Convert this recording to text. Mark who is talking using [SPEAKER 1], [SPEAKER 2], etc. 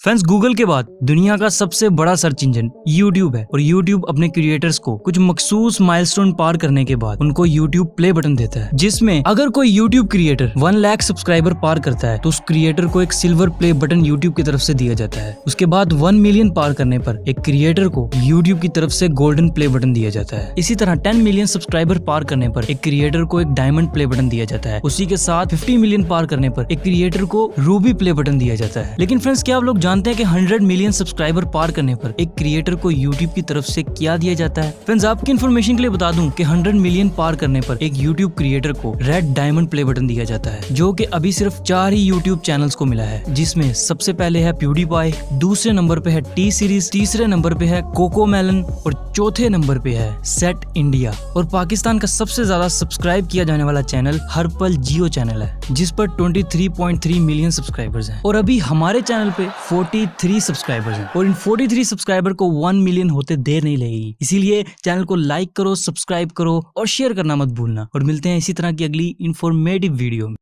[SPEAKER 1] Friends, Google के बाद दुनिया का सबसे बड़ा सर्च इंजन यूट्यूब है और यूट्यूब अपने क्रिएटर्स को कुछ मखसूस माइलस्टोन पार करने के बाद उनको यूट्यूब प्ले बटन देता है, जिसमें अगर कोई यूट्यूब क्रिएटर 1 लाख सब्सक्राइबर पार करता है तो उस क्रिएटर को एक सिल्वर प्ले बटन यूट्यूब की तरफ से दिया जाता है। उसके बाद 1 मिलियन पार करने पर एक क्रिएटर को यूट्यूब की तरफ से गोल्डन प्ले बटन दिया जाता है। इसी तरह 10 मिलियन सब्सक्राइबर पार करने पर एक क्रिएटर को एक डायमंड प्ले बटन दिया जाता है। उसी के साथ 50 मिलियन पार करने पर एक क्रिएटर को रूबी प्ले बटन दिया जाता है। लेकिन फ्रेंड्स, क्या आप लोग जानते हैं कि 100 मिलियन सब्सक्राइबर पार करने पर एक क्रिएटर को यूट्यूब की तरफ से क्या दिया जाता है? फ्रेंड्स, आपकी इन्फॉर्मेशन के लिए बता दूं कि 100 मिलियन पार करने पर एक यूट्यूब क्रिएटर को रेड डायमंड प्ले बटन दिया जाता है, जो कि अभी सिर्फ 4 ही यूट्यूब चैनल्स को मिला है, जिसमें सबसे पहले है प्यूडीपाई, दूसरे नंबर पे है टी सीरीज, तीसरे नंबर पे है कोकोमेलन और चौथे नंबर पे है सेट इंडिया। और पाकिस्तान का सबसे ज्यादा सब्सक्राइब किया जाने वाला चैनल हर पल जियो चैनल है, जिस पर 23.3 मिलियन सब्सक्राइबर्स हैं। और अभी हमारे चैनल पे 43 सब्सक्राइबर्स हैं और इन 43 सब्सक्राइबर को 1 मिलियन होते देर नहीं लगेगी। इसीलिए चैनल को लाइक करो, सब्सक्राइब करो और शेयर करना मत भूलना। और मिलते हैं इसी तरह की अगली इंफॉर्मेटिव वीडियो में।